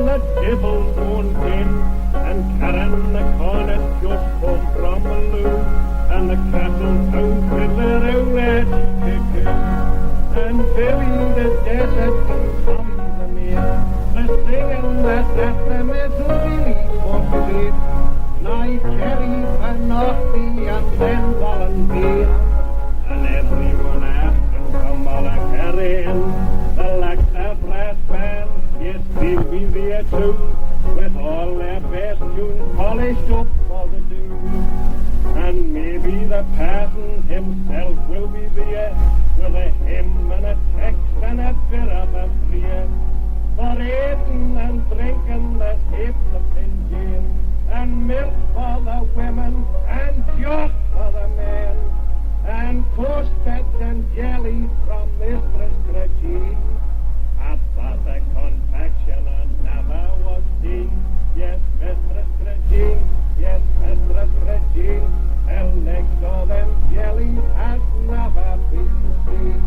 the devil's own den, and Karen the cornet just home from the loo, and the castle town fiddler out at Chicken, and Billy the desert and Tom the maid, the singing that the metal really was played. Night Cherry and Northy and then Volunteer, and everyone asking from Mullacarry, the Laxey brass band, yes, they'll be there too, with all their best tunes polished up for the do. And maybe the parson himself will be there, with a hymn and a text and a bit of a prayer, for eating and drinking the heaps of gin, and milk for the women, and jock for the men, and custards and jelly from Mistress Gretchen. About the confection and never was seen. Yes, Mistress Gretchen, yes, Mistress Gretchen, and next to them jelly has never been seen.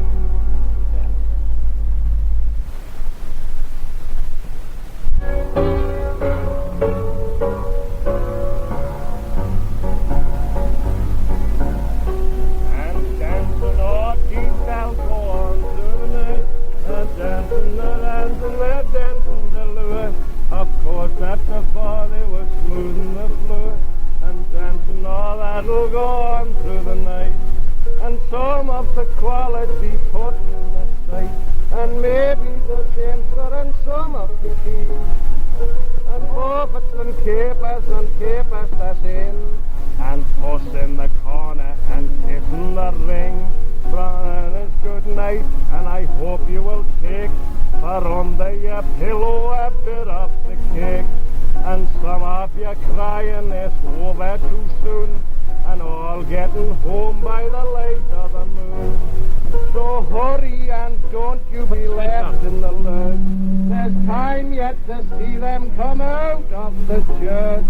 Of course, that's the far they were smoothing the floor and dancing all that'll go on through the night. And some of the quality put in the sight, and maybe the dancer and some of the keys, and buffets and capers that's in, and puss in the corner and kissing the ring. Brian is good night, and I hope you will take for under your pillow a bit of the cake. And some of you crying it's over too soon, and all getting home by the light of the moon. So hurry and don't you be left in the lurch. There's time yet to see them come out of the church,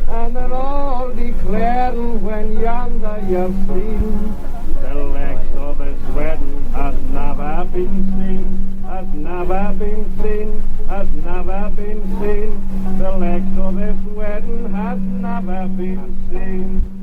and they're all declaring when yonder you've seen the legs of his wedding has never been seen. Has never been seen, has never been seen. The legs of his wedding has never been seen.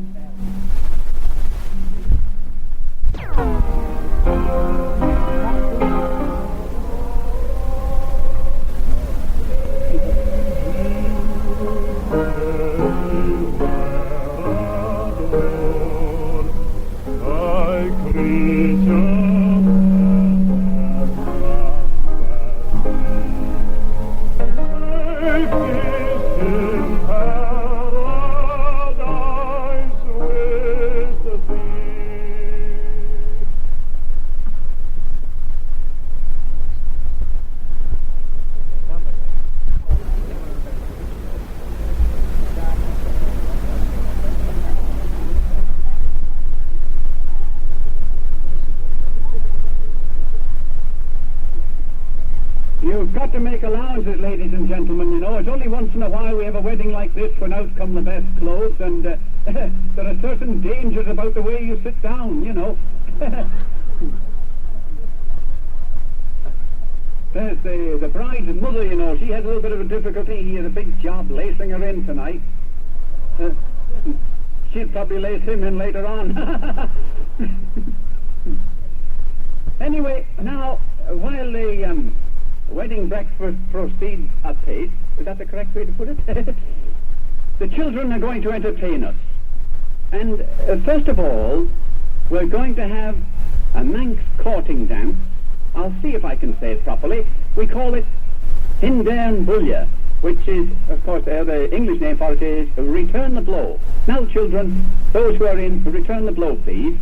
You've got to make allowances, ladies and gentlemen, you know. It's only once in a while we have a wedding like this when out come the best clothes, and there are certain dangers about the way you sit down, you know. There's the bride's mother, you know. She has a little bit of a difficulty. He has a big job lacing her in tonight. She'll probably lace him in later on. Anyway, now, while the wedding breakfast proceeds apace, is that the correct way to put it? The children are going to entertain us. And first of all, we're going to have a Manx courting dance. I'll see if I can say it properly. We call it Hindern Bulla, which is, of course, the English name for it is Return the Blow. Now, children, those who are in, return the blow, please.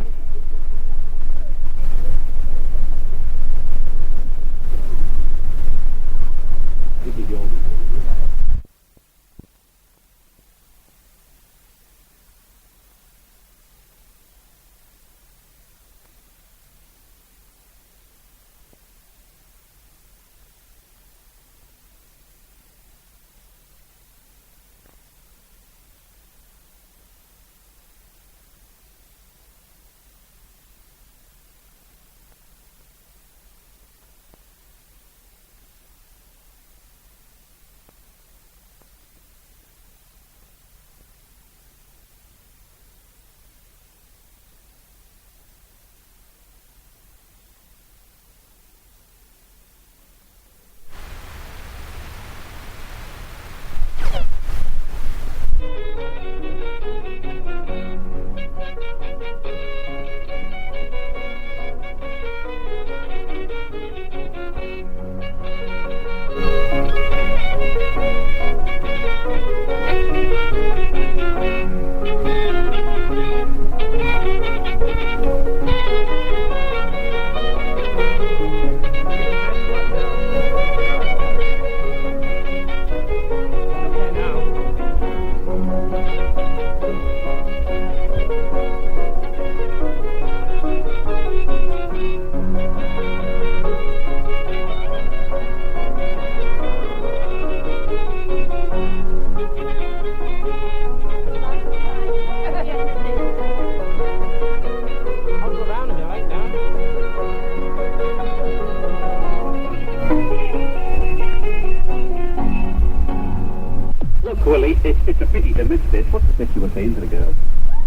Willie, it's a pity to miss this. What's the bit you were saying to the girl?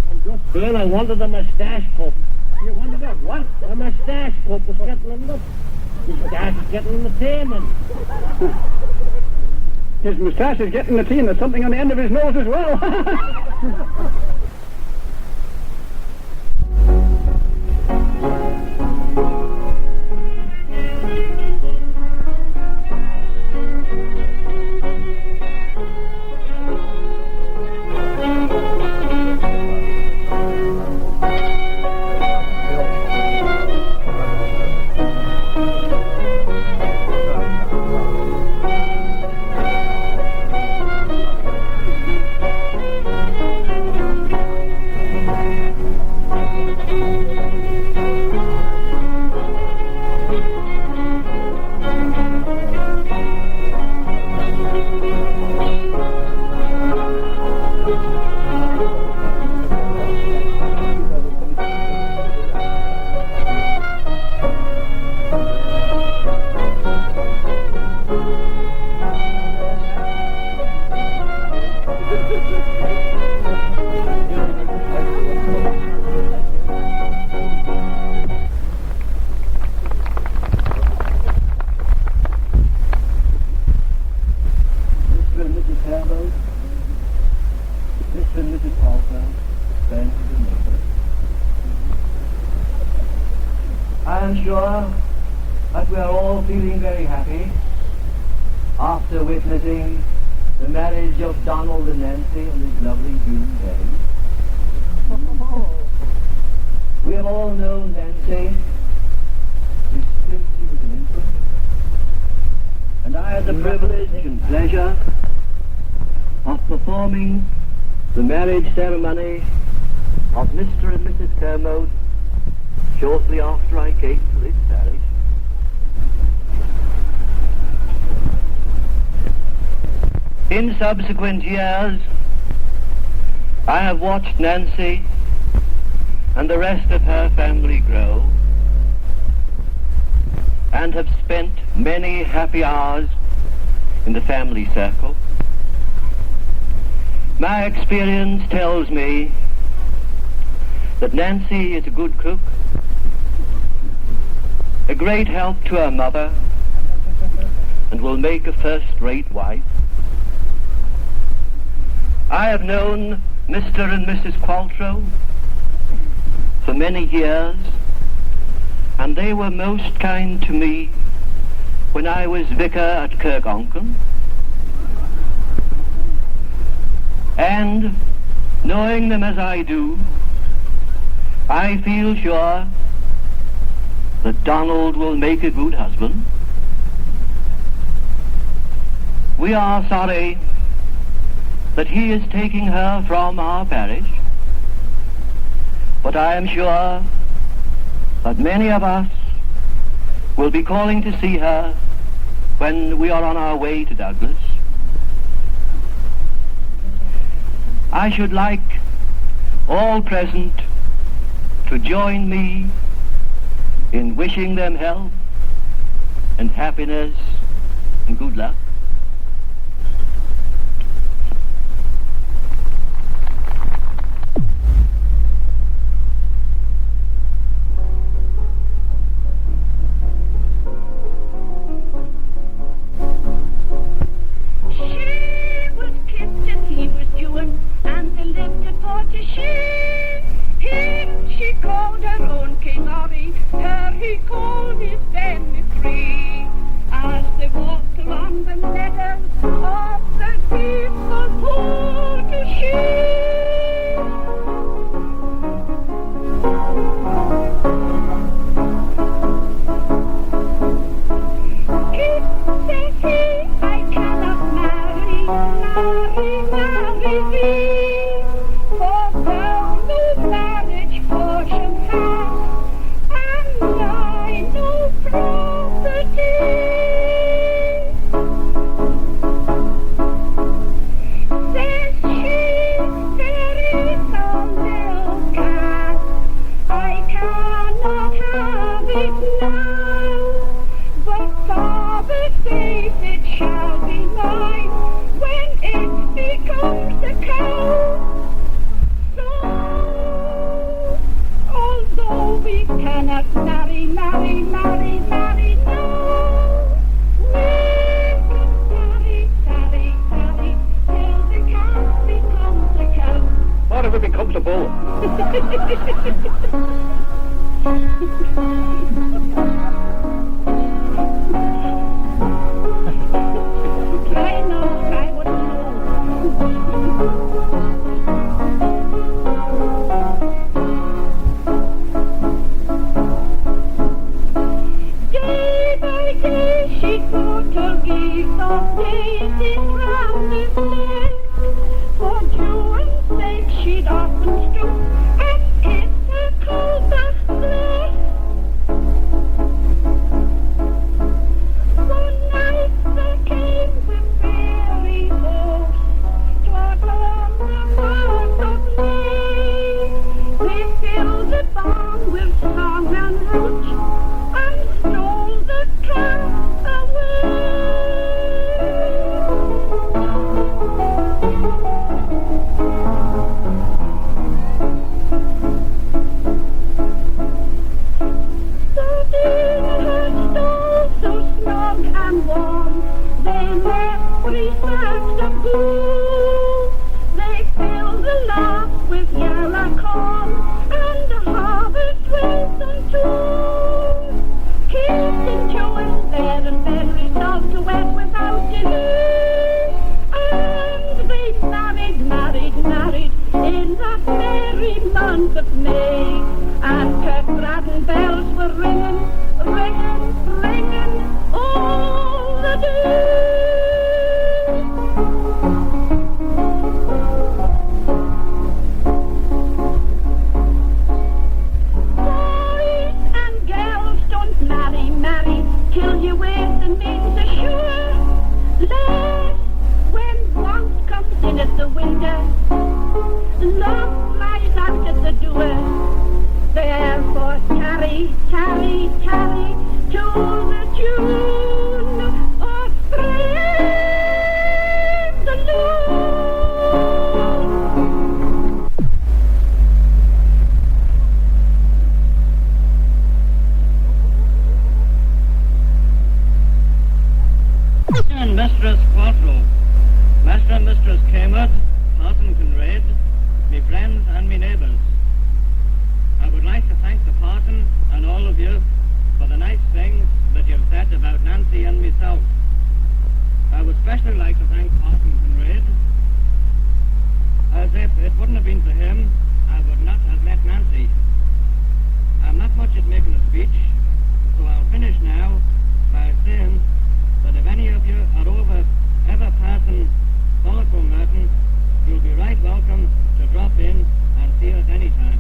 I'm just saying I wanted a moustache pup. You wanted a what? A moustache pup was getting him up. His moustache is getting the taming. His moustache is getting the tea and there's something on the end of his nose as well. I am sure that we are all feeling very happy after witnessing the marriage of Donald and Nancy on this lovely June day. We have all known Nancy since she was an infant, and I had the privilege and pleasure of performing the marriage ceremony of Mr. and Mrs. Kermode shortly after I came to this parish. In subsequent years, I have watched Nancy and the rest of her family grow, and have spent many happy hours in the family circle. My experience tells me that Nancy is a good cook, a great help to her mother, and will make a first-rate wife. I have known Mr. and Mrs. Qualtrough for many years, and they were most kind to me when I was vicar at Kirkonken. And knowing them as I do, I feel sure that Donald will make a good husband. We are sorry that he is taking her from our parish, but I am sure that many of us will be calling to see her when we are on our way to Douglas. I should like all present to join me in wishing them health and happiness and good luck. She was kissed and he was doing, and they lived at 40 Him she called her own King Orry, her he called his family free. As they walked along the meadows of the peaceful pool to Kid says he, I cannot marry thee, for never be comfortable. Try not, I wouldn't know. Day by day she caught her geese of daisies round his neck. For Joan's sake she'd often stoop and kiss her cold back black. One night there came the fairy horse to our heart of May. They filled the barn with song and root and stole the tramp away. So in her stall, so snug and warm, they left 3 sacks of glue. They filled the loft with yellow corn and the harvest raisin too. Kissing Joan's bed and bed resolved to wed without delay. And they married in that merry month of May. And Kirkbraden bells were ringing all the day. Boys and girls don't marry till you wait the means assure. Lest when want comes in at the window, love flies out at the door. Therefore tarry to the tune of Praise the Lord. And Mistress Quattro, Master and Mistress Camet, Parson Conrad, me friends and me neighbours. I would like to thank the parson and all of you for the nice things that you've said about Nancy and myself. I would especially like to thank Parson Conrad, as if it wouldn't have been for him, I would not have met Nancy. I'm not much at making a speech, so I'll finish now by saying that if any of you are ever passing Thornhill Merton, you'll be right welcome to drop in and see us any time.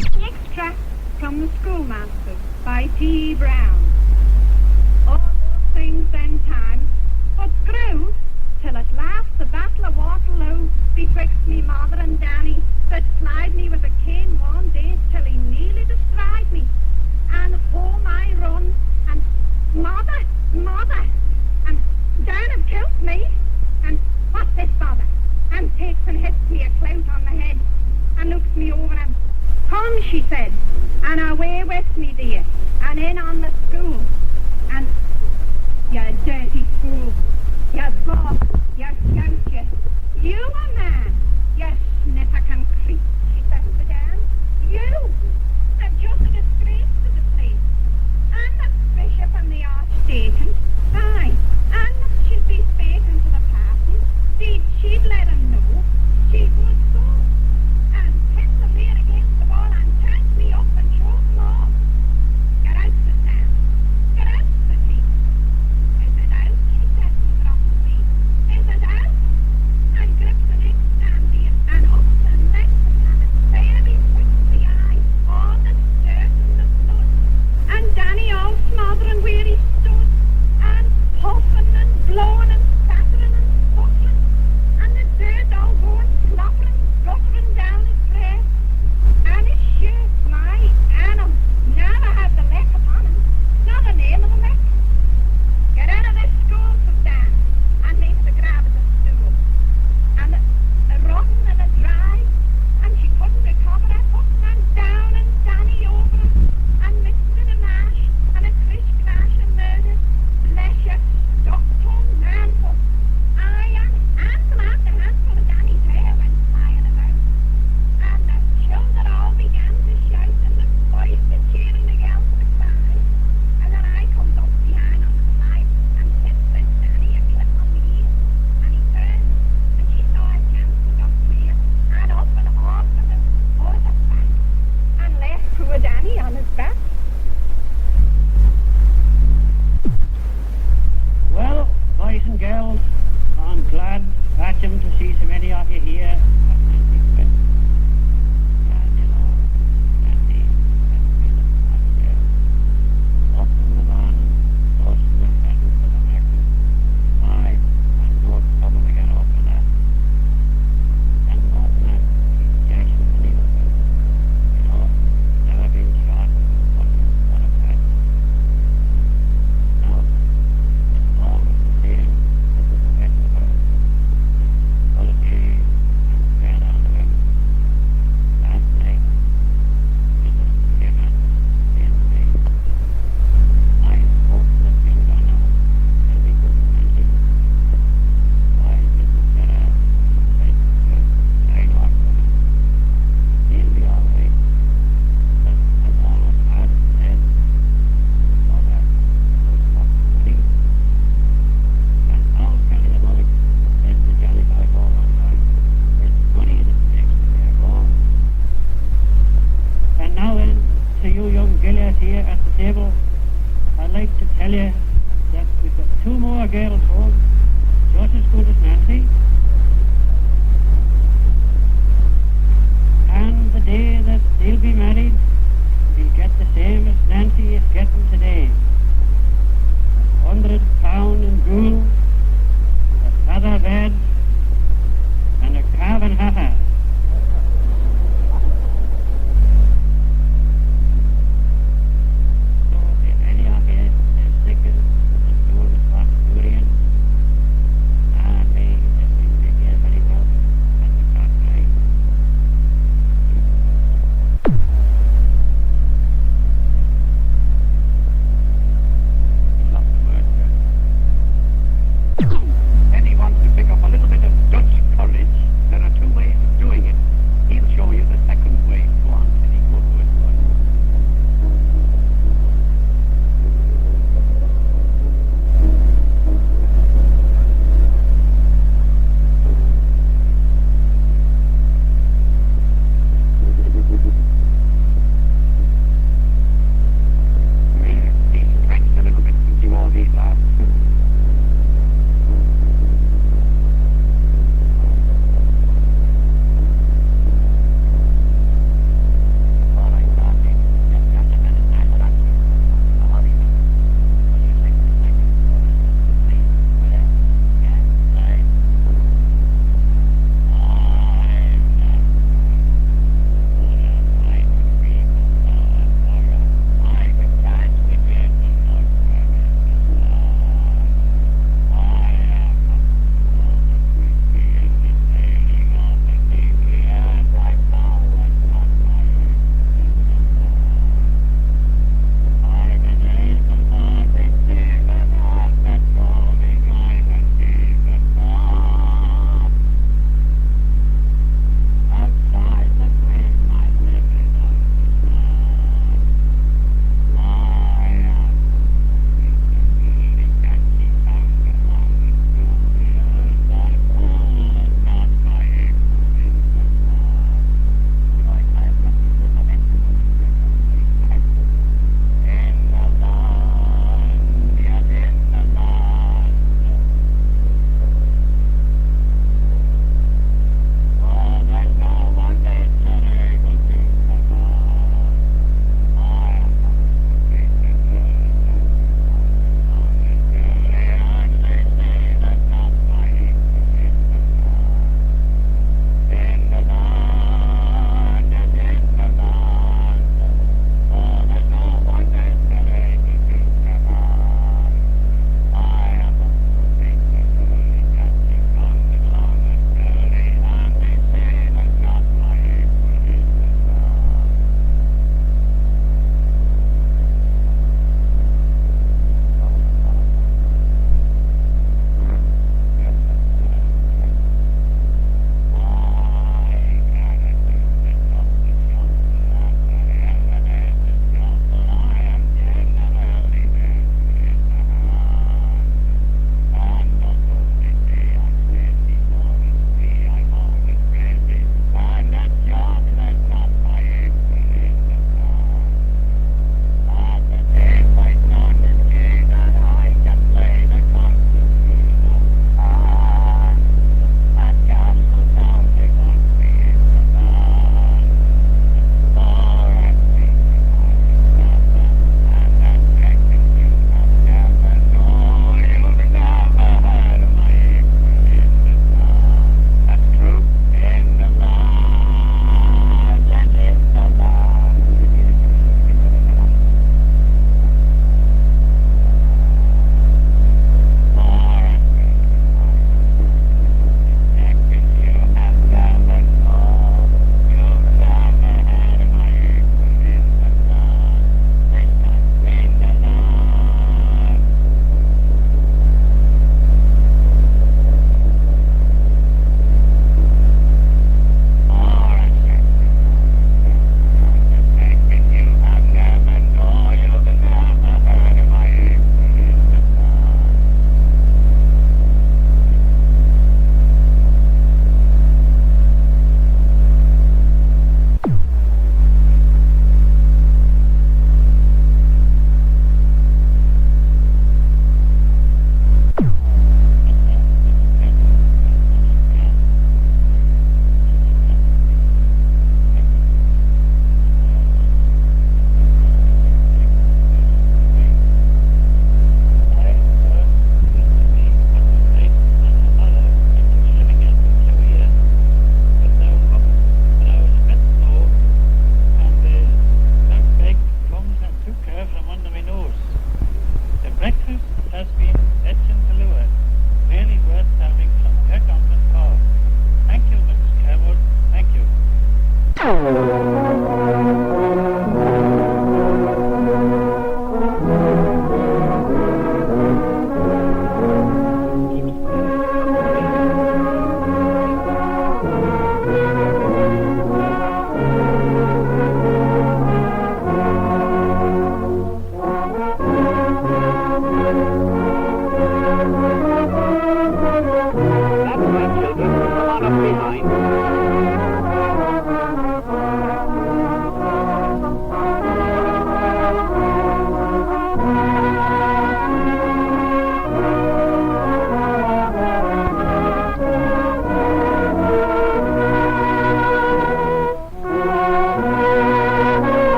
Extract from The Schoolmaster by T. Brown. All those things and times, but grew till at last the Battle of Waterloo betwixt me mother and Danny that plied me with a cane one day till he nearly destroyed me. And home I run, and mother, and down and killed me. And what's this bother? And takes and hits me a clout on the head, and looks me over and come, she said, and away with me, dear, and in on the school. And you dirty fool, you bob, you scout, you a man, you sniffer can creep, she says to Dan. You are just a disgrace to the place, and the bishop and the archdeacon, aye, and she'd be speaking to the parson, she'd let him know, she would so, and hit the lead against the wall and tank me up and throw them off. Get out, the Sam, get out, the thief. Is it out? She says, he drops me. Is it out? And grips the next stand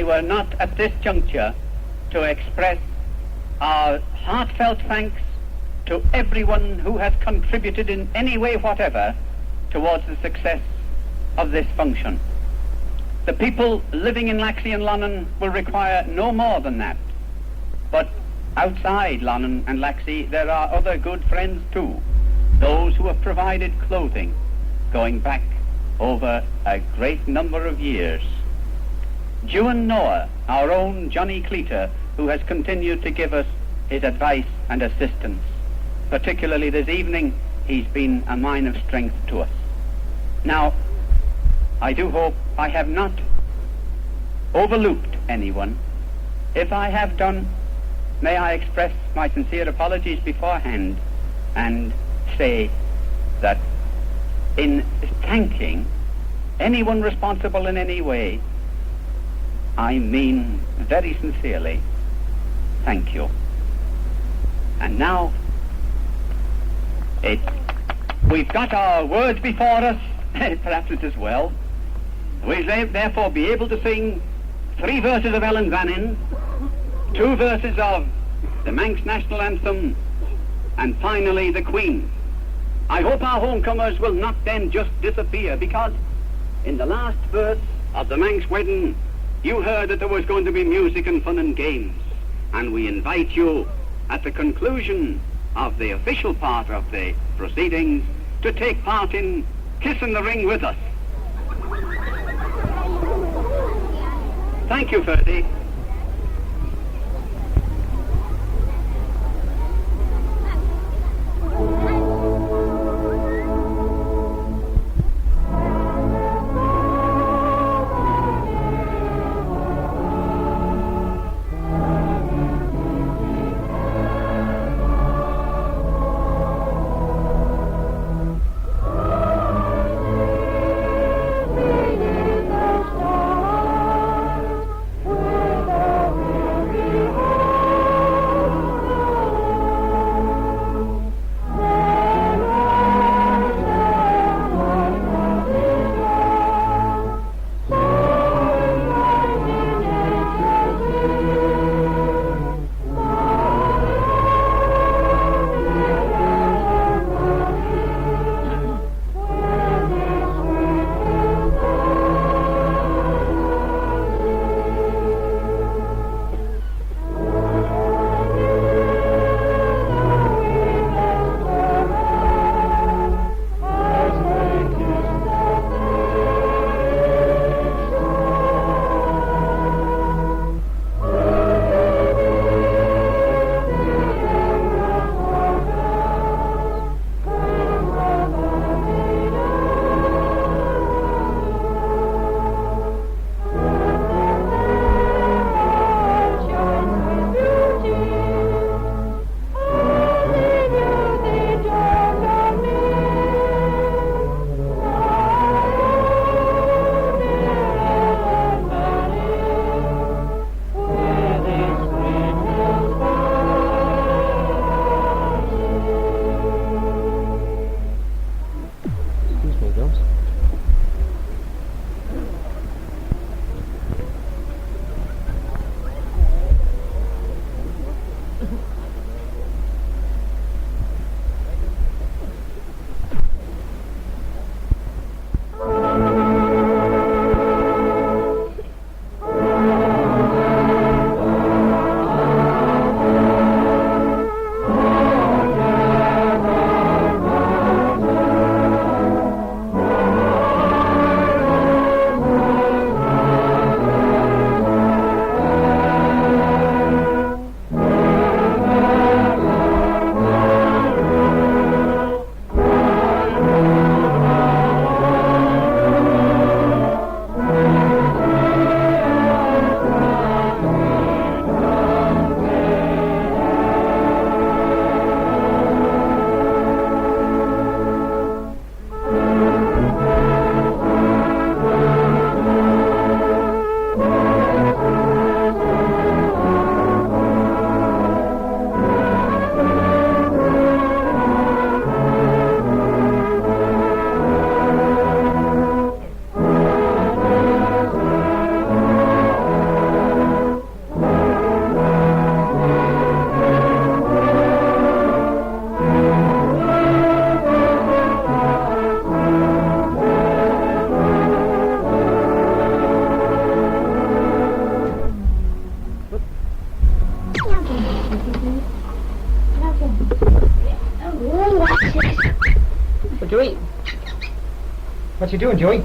Were not at this juncture to express our heartfelt thanks to everyone who has contributed in any way whatever towards the success of this function. The people living in Laxey and Lonnon will require no more than that. But outside Lonnon and Laxey there are other good friends too, those who have provided clothing going back over a great number of years. Ewan Noah, our own Johnny Cleater, who has continued to give us his advice and assistance. Particularly this evening, he's been a mine of strength to us. Now, I do hope I have not overlooked anyone. If I have done, may I express my sincere apologies beforehand and say that in thanking anyone responsible in any way, I mean very sincerely, thank you. And now, we've got our words before us, perhaps it as well. We'll therefore be able to sing 3 verses of Ellen Vannin, 2 verses of the Manx National Anthem, and finally the Queen. I hope our homecomers will not then just disappear, because in the last verse of the Manx Wedding, you heard that there was going to be music and fun and games, and we invite you at the conclusion of the official part of the proceedings to take part in Kissing the Ring with us. Thank you, Ferdy. With doing? What you doing, Joey?